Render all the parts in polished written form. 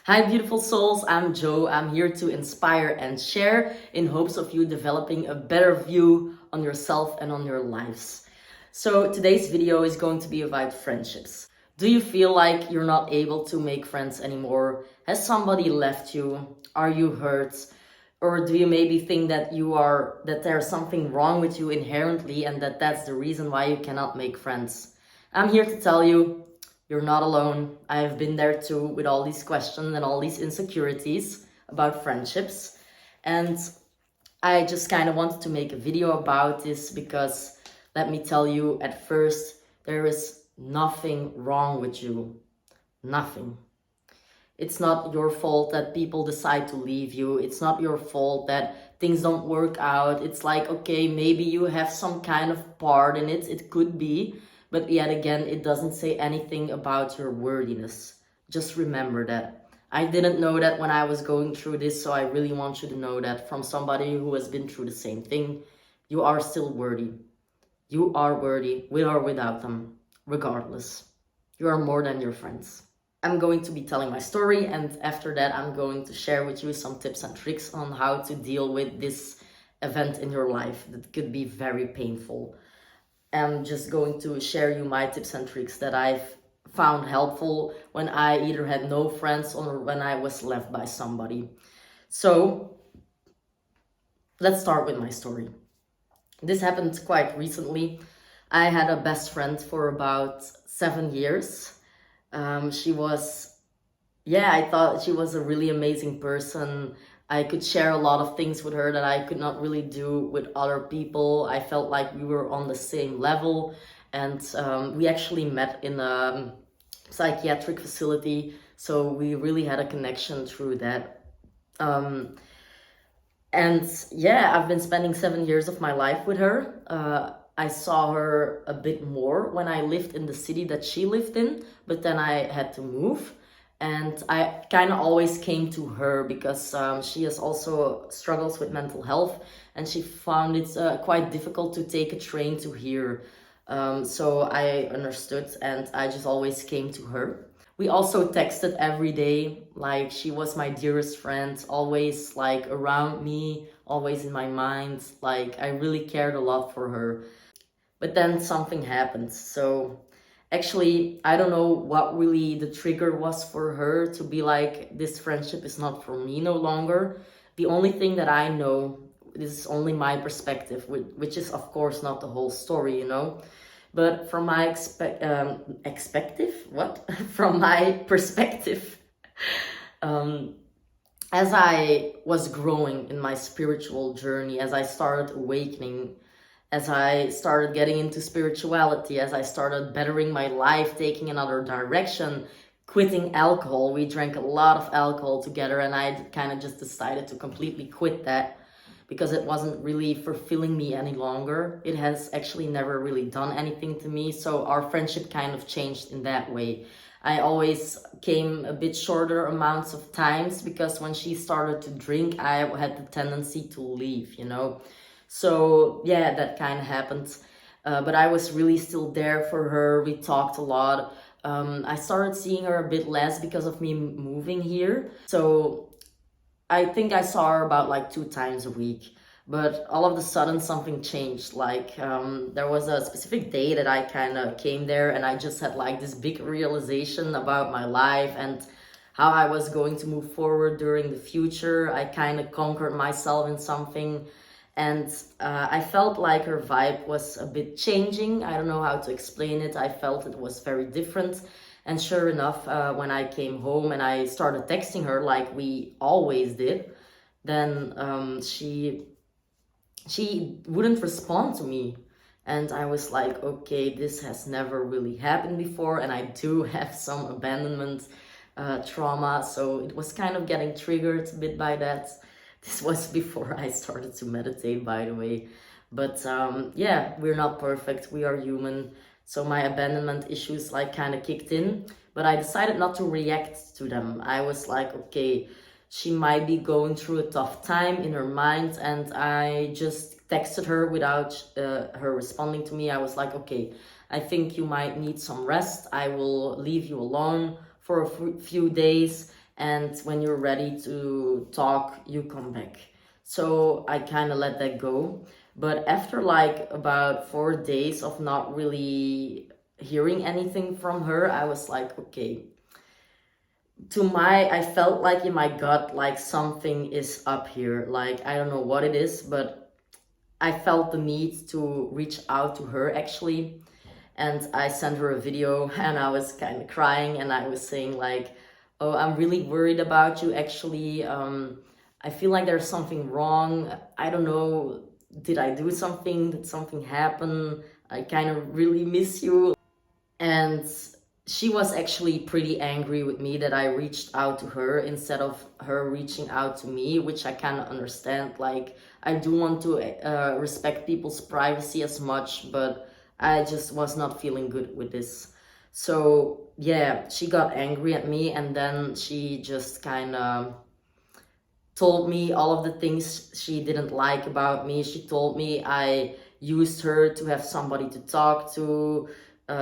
Hi, beautiful souls. I'm Joe. I'm here to inspire and share in hopes of you developing a better view on yourself and on your lives. So, today's video is going to be about friendships. Do you feel like you're not able to make friends anymore? Has somebody left you? Are you hurt? Or do you maybe think that that there's something wrong with you inherently and that's the reason why you cannot make friends? I'm here to tell you you're not alone. I have been there too with all these questions and all these insecurities about friendships. And I just kind of wanted to make a video about this because let me tell you, at first, there is nothing wrong with you. Nothing. It's not your fault that people decide to leave you. It's not your fault that things don't work out. It's like, okay, maybe you have some kind of part in it. It could be. But yet again, it doesn't say anything about your worthiness. Just remember that. I didn't know that when I was going through this, so I really want you to know that from somebody who has been through the same thing, you are still worthy. You are worthy, with or without them, regardless. You are more than your friends. I'm going to be telling my story, and after that, I'm going to share with you some tips and tricks on how to deal with this event in your life that could be very painful. I'm just going to share you my tips and tricks that I've found helpful when I either had no friends or when I was left by somebody. So let's start with my story. This happened quite recently. I had a best friend for about 7 years. I thought she was a really amazing person. I could share a lot of things with her that I could not really do with other people. I felt like we were on the same level, and we actually met in a psychiatric facility, so we really had a connection through that. I've been spending 7 years of my life with her. I saw her a bit more when I lived in the city that she lived in, but then I had to move. And I kind of always came to her because she has also struggles with mental health, and she found it quite difficult to take a train to here. So I understood, and I just always came to her. We also texted every day, like she was my dearest friend, always like around me, always in my mind. Like I really cared a lot for her. But then something happened. So actually, I don't know what really the trigger was for her to be like, this friendship is not for me no longer. The only thing that I know, this is only my perspective, which is of course not the whole story, you know. But from my from my perspective, um, as I was growing in my spiritual journey, as I started awakening, as I started getting into spirituality, as I started bettering my life, taking another direction, quitting alcohol. We drank a lot of alcohol together, and I kind of just decided to completely quit that because it wasn't really fulfilling me any longer. It has actually never really done anything to me. So our friendship kind of changed in that way. I always came a bit shorter amounts of times because when she started to drink, I had the tendency to leave, you know. So yeah, that kind of happened. But I was really still there for her. We talked a lot. I started seeing her a bit less because of me moving here. So I think I saw her about like 2 times a week. But all of a sudden something changed. Like there was a specific day that I kind of came there, and I just had like this big realization about my life and how I was going to move forward during the future. I kind of conquered myself in something. And I felt like her vibe was a bit changing. I don't know how to explain it. I felt it was very different. And sure enough, when I came home and I started texting her like we always did, then she wouldn't respond to me. And I was like, okay, this has never really happened before, and I do have some abandonment trauma, so it was kind of getting triggered a bit by that. This was before I started to meditate, by the way. But yeah, we're not perfect. We are human. So my abandonment issues like kind of kicked in. But I decided not to react to them. I was like, okay, she might be going through a tough time in her mind. And I just texted her without her responding to me. I was like, okay, I think you might need some rest. I will leave you alone for a few days, and when you're ready to talk, you come back. So I kind of let that go. But after like about 4 days of not really hearing anything from her, I was like, okay, I felt like in my gut, like something is up here. Like, I don't know what it is, but I felt the need to reach out to her actually. And I sent her a video and I was kind of crying and I was saying like, oh, I'm really worried about you actually. I feel like there's something wrong. I don't know. Did I do something? Did something happen? I kind of really miss you. And she was actually pretty angry with me that I reached out to her instead of her reaching out to me, which I kind of understand. Like, I do want to respect people's privacy as much, but I just was not feeling good with this. So yeah, she got angry at me and then she just kind of told me all of the things she didn't like about me. She told me I used her to have somebody to talk to.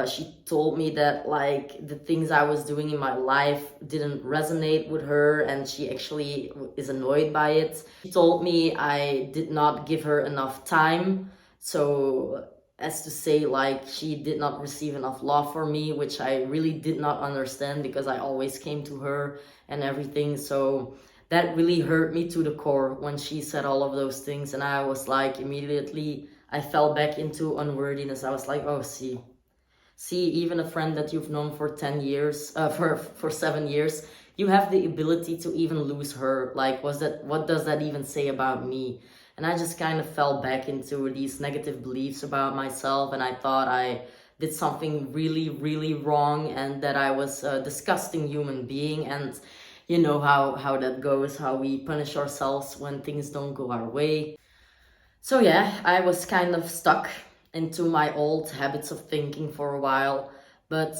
She told me that like the things I was doing in my life didn't resonate with her and she actually is annoyed by it. She told me I did not give her enough time. So as to say, like, she did not receive enough love for me, which I really did not understand because I always came to her and everything. So that really hurt me to the core when she said all of those things. And I was like, immediately, I fell back into unworthiness. I was like, oh, see, even a friend that you've known for 10 years, for 7 years, you have the ability to even lose her. Like, what does that even say about me? And I just kind of fell back into these negative beliefs about myself. And I thought I did something really, really wrong and that I was a disgusting human being. And you know how that goes, how we punish ourselves when things don't go our way. So yeah, I was kind of stuck into my old habits of thinking for a while. But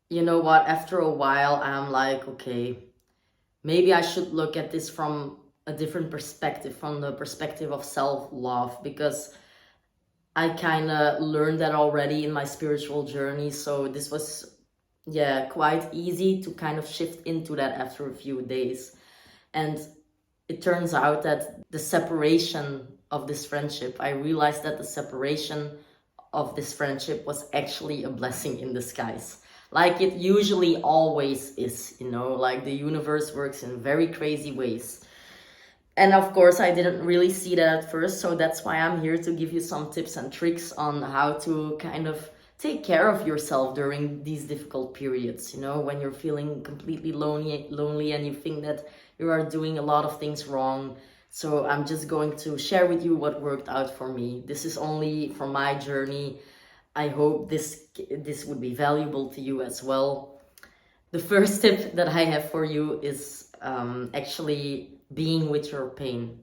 you know what? After a while, I'm like, okay, maybe I should look at this from a different perspective, from the perspective of self-love, because I kind of learned that already in my spiritual journey. So this was, yeah, quite easy to kind of shift into that after a few days. And it turns out that the separation of this friendship, I realized that the separation of this friendship was actually a blessing in disguise. Like it usually always is, you know, like the universe works in very crazy ways. And of course, I didn't really see that at first. So that's why I'm here to give you some tips and tricks on how to kind of take care of yourself during these difficult periods, you know, when you're feeling completely lonely and you think that you are doing a lot of things wrong. So I'm just going to share with you what worked out for me. This is only from my journey. I hope this would be valuable to you as well. The first tip that I have for you is actually being with your pain.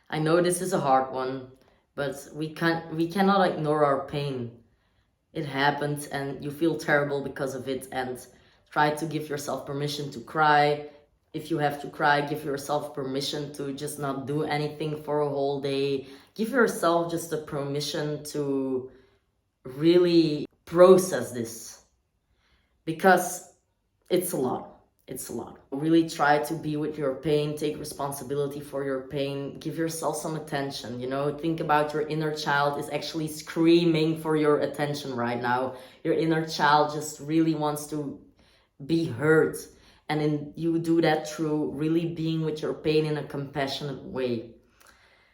I know this is a hard one, but we cannot ignore our pain. It happens and you feel terrible because of it, and try to give yourself permission to cry. If you have to cry, give yourself permission to just not do anything for a whole day. Give yourself just the permission to really process this, because it's a lot. It's a lot. Really try to be with your pain, take responsibility for your pain, give yourself some attention, you know, think about your inner child is actually screaming for your attention right now. Your inner child just really wants to be heard. And you do that through really being with your pain in a compassionate way.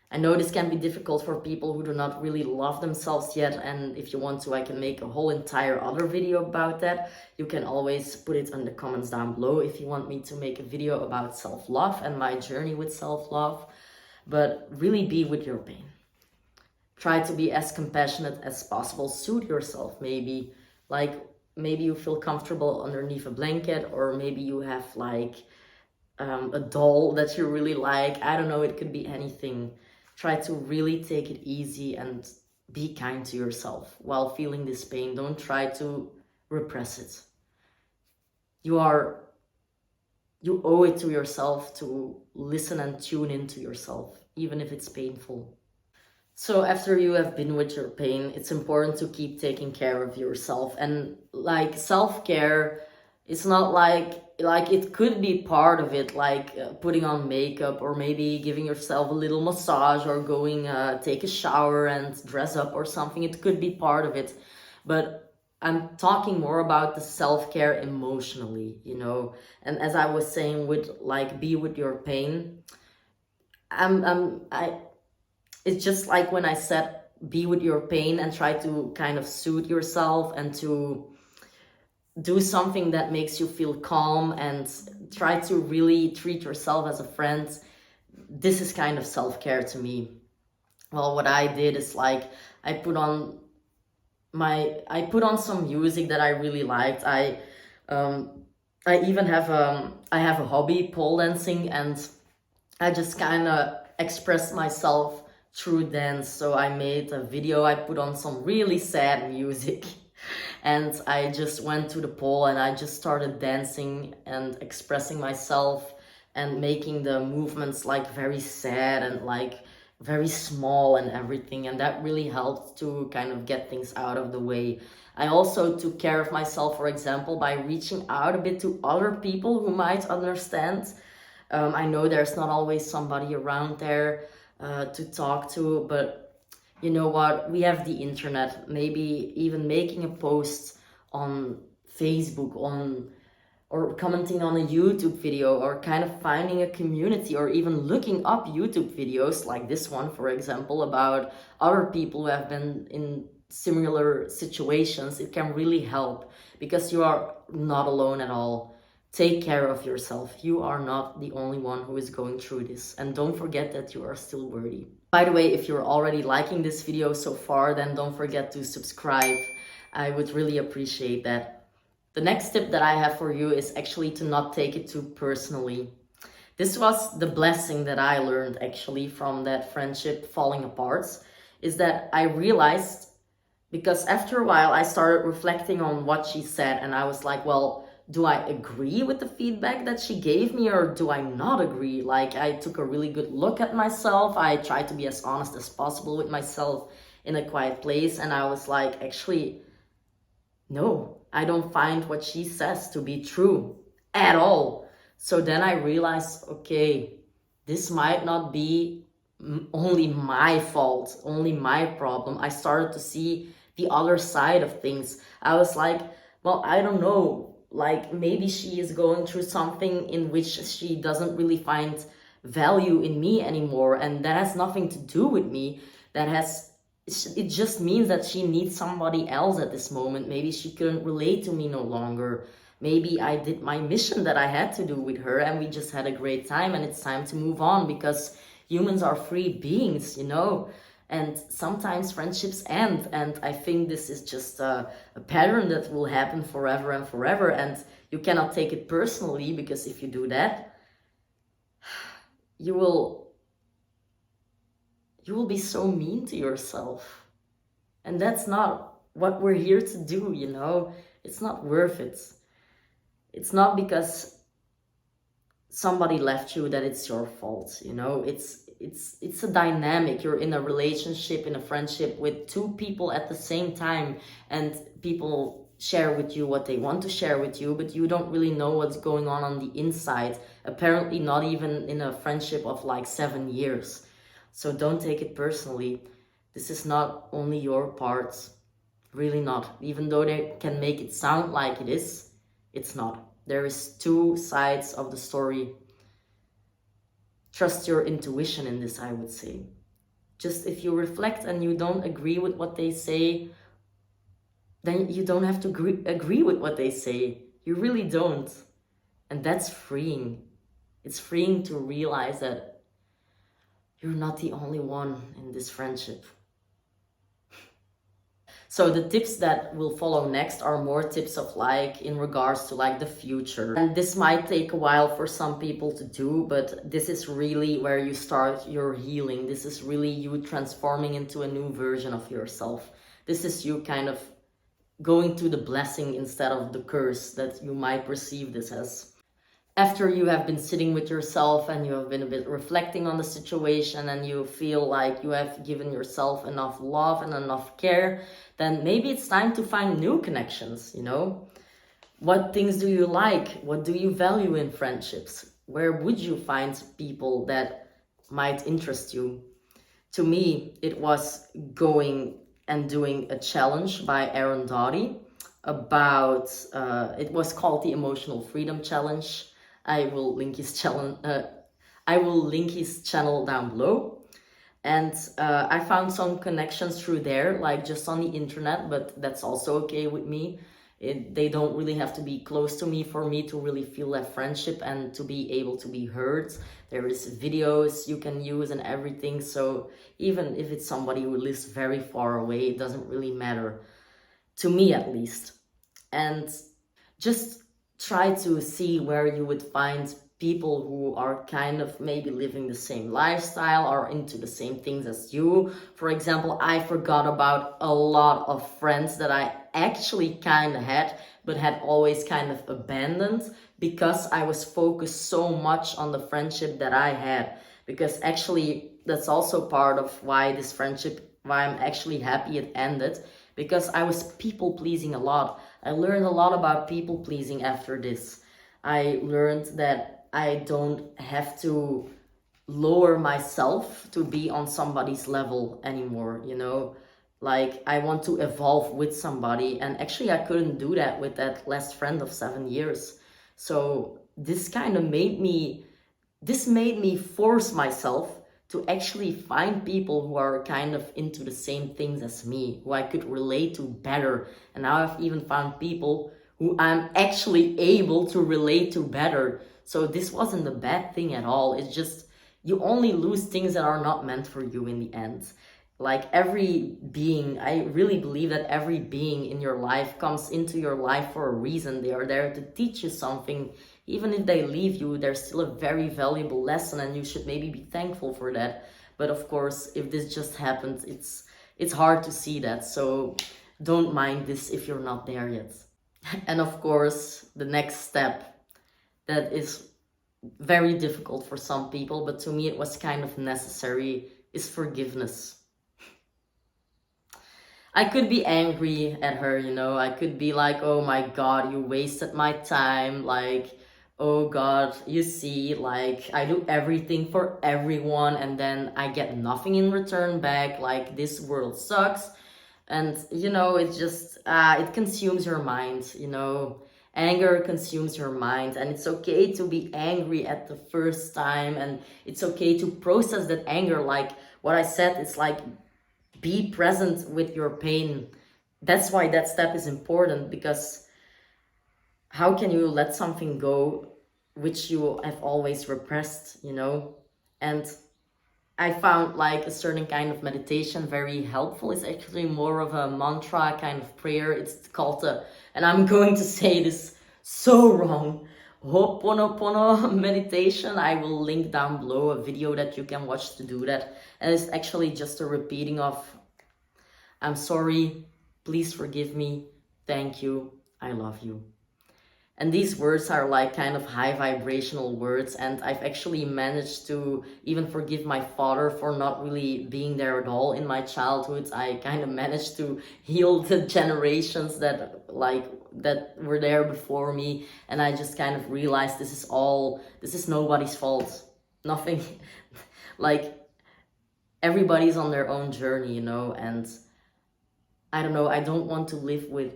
I know this can be difficult for people who do not really love themselves yet, and if you want to, I can make a whole entire other video about that. You can always put it in the comments down below if you want me to make a video about self-love and my journey with self-love. But really be with your pain. Try to be as compassionate as possible. Soothe yourself, maybe. Like, maybe you feel comfortable underneath a blanket, or maybe you have like a doll that you really like. I don't know, it could be anything. Try to really take it easy and be kind to yourself while feeling this pain. Don't try to repress it. You owe it to yourself to listen and tune into yourself, even if it's painful. So after you have been with your pain, it's important to keep taking care of yourself. And like self-care, it's not like like it could be part of it, like putting on makeup, or maybe giving yourself a little massage, or going take a shower and dress up or something. It could be part of it, but I'm talking more about the self-care emotionally, you know. And as I was saying, with like be with your pain, I it's just like when I said be with your pain and try to kind of soothe yourself and to do something that makes you feel calm and try to really treat yourself as a friend. This is kind of self-care to me. Well, what I did is like I put on some music that I really liked. I even have I have a hobby, pole dancing, and I just kind of express myself through dance. So I made a video, I put on some really sad music and I just went to the pole and I just started dancing and expressing myself and making the movements like very sad and like very small and everything, and that really helped to kind of get things out of the way. I also took care of myself, for example, by reaching out a bit to other people who might understand. I know there's not always somebody around there to talk to, but you know what? We have the internet. Maybe even making a post on Facebook, or commenting on a YouTube video, or kind of finding a community, or even looking up YouTube videos like this one, for example, about other people who have been in similar situations. It can really help, because you are not alone at all. Take care of yourself. You are not the only one who is going through this. And don't forget that you are still worthy. By the way, if you're already liking this video so far, then don't forget to subscribe. I would really appreciate that. The next tip that I have for you is actually to not take it too personally. This was the blessing that I learned actually from that friendship falling apart, is that I realized, because after a while I started reflecting on what she said, and I was like, well, do I agree with the feedback that she gave me, or do I not agree? Like, I took a really good look at myself. I tried to be as honest as possible with myself in a quiet place, and I was like, actually, no, I don't find what she says to be true at all. So then I realized, okay, this might not be only my fault, only my problem. I started to see the other side of things. I was like, well, I don't know, like maybe she is going through something in which she doesn't really find value in me anymore, and that has nothing to do with me. It just means that she needs somebody else at this moment. Maybe she couldn't relate to me no longer. Maybe I did my mission that I had to do with her, and we just had a great time, and it's time to move on, because humans are free beings, you know? And sometimes friendships end, and I think this is just a pattern that will happen forever and forever, and you cannot take it personally, because if you do that, you will be so mean to yourself. And that's not what we're here to do, you know? It's not worth it. It's not because somebody left you that it's your fault, you know? It's a dynamic. You're in a relationship, in a friendship with two people at the same time, and people share with you what they want to share with you, but you don't really know what's going on the inside. Apparently not even in a friendship of like 7 years. So don't take it personally. This is not only your part, really not. Even though they can make it sound like it is, it's not. There is two sides of the story. Trust your intuition in this, I would say. Just if you reflect and you don't agree with what they say, then you don't have to agree with what they say. You really don't. And that's freeing. It's freeing to realize that you're not the only one in this friendship. So the tips that will follow next are more tips of like in regards to like the future. And this might take a while for some people to do, but this is really where you start your healing. This is really you transforming into a new version of yourself. This is you kind of going to the blessing instead of the curse that you might perceive this as. After you have been sitting with yourself and you have been a bit reflecting on the situation, and you feel like you have given yourself enough love and enough care, then maybe it's time to find new connections, you know? What things do you like? What do you value in friendships? Where would you find people that might interest you? To me, it was going and doing a challenge by Doughty about, it was called the Emotional Freedom Challenge. I will link his challenge. I will link his channel down below. And I found some connections through there, like just on the internet, but that's also okay with me. They don't really have to be close to me for me to really feel that friendship and to be able to be heard. There is videos you can use and everything. So even if it's somebody who lives very far away, it doesn't really matter, to me at least. And just try to see where you would find people who are kind of maybe living the same lifestyle or into the same things as you. For example, I forgot about a lot of friends that I actually kind of had, but had always kind of abandoned because I was focused so much on the friendship that I had. Because actually, that's also part of why this friendship, why I'm actually happy it ended, because I was people pleasing a lot. I learned a lot about people pleasing after this. I learned that I don't have to lower myself to be on somebody's level anymore, you know? Like, I want to evolve with somebody, and actually I couldn't do that with that last friend of 7 years. So this kind of made me force myself to actually find people who are kind of into the same things as me, who I could relate to better. And now I've even found people who I'm actually able to relate to better. So this wasn't a bad thing at all. It's just you only lose things that are not meant for you in the end. Like every being, I really believe that every being in your life comes into your life for a reason. They are there to teach you something. Even if they leave you, there's still a very valuable lesson, and you should maybe be thankful for that. But of course, if this just happens, it's hard to see that. So don't mind this if you're not there yet. And of course, the next step that is very difficult for some people, but to me it was kind of necessary, is forgiveness. I could be angry at her, you know, I could be like, oh my God, you wasted my time, like, oh God, you see, like, I do everything for everyone and then I get nothing in return back, like, this world sucks. And, you know, it's just, it consumes your mind, you know. Anger consumes your mind, and it's okay to be angry at the first time, and it's okay to process that anger. Like what I said, it's like, be present with your pain. That's why that step is important, because how can you let something go which you have always repressed, you know? And I found like a certain kind of meditation very helpful. It's actually more of a mantra kind of prayer. It's called and I'm going to say this so wrong, Ho'oponopono meditation. I will link down below a video that you can watch to do that. And it's actually just a repeating of, I'm sorry, please forgive me, thank you, I love you. And these words are like kind of high vibrational words, and I've actually managed to even forgive my father for not really being there at all in my childhood. I kind of managed to heal the generations that were there before me, and I just kind of realized this is nobody's fault. Nothing, like, everybody's on their own journey, you know, and I don't know, I don't want to live with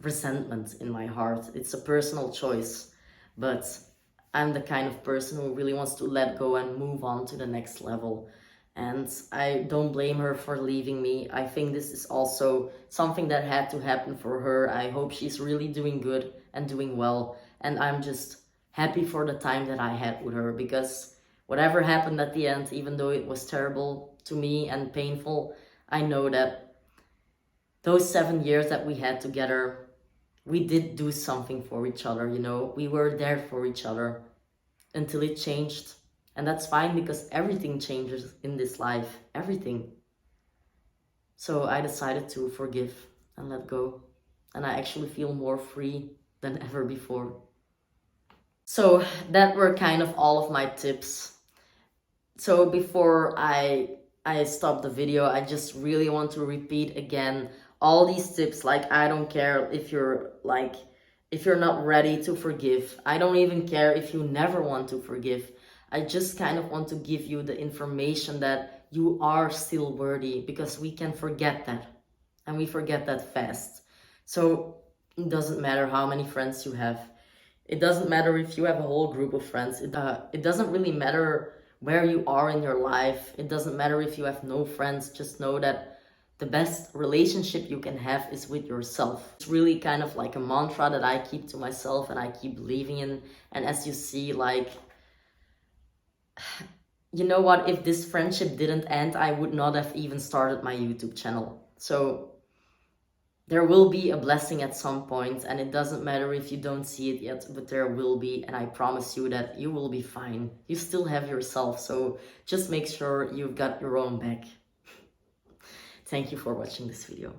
resentment in my heart. It's a personal choice, but I'm the kind of person who really wants to let go and move on to the next level. And I don't blame her for leaving me. I think this is also something that had to happen for her. I hope she's really doing good and doing well. And I'm just happy for the time that I had with her, because whatever happened at the end, even though it was terrible to me and painful, I know that those 7 years that we had together, we did do something for each other, you know. We were there for each other until it changed. And that's fine, because everything changes in this life, everything. So I decided to forgive and let go. And I actually feel more free than ever before. So that were kind of all of my tips. So before I stop the video, I just really want to repeat again all these tips. Like, I don't care if you're like if you're not ready to forgive, I don't even care if you never want to forgive. I just kind of want to give you the information that you are still worthy, because we can forget that. And we forget that fast. So it doesn't matter how many friends you have. It doesn't matter if you have a whole group of friends. It doesn't really matter where you are in your life. It doesn't matter if you have no friends. Just know that the best relationship you can have is with yourself. It's really kind of like a mantra that I keep to myself and I keep believing in. And as you see, like, you know what? If this friendship didn't end, I would not have even started my YouTube channel. So there will be a blessing at some point, and it doesn't matter if you don't see it yet, but there will be, and I promise you that you will be fine. You still have yourself, so just make sure you've got your own back. Thank you for watching this video.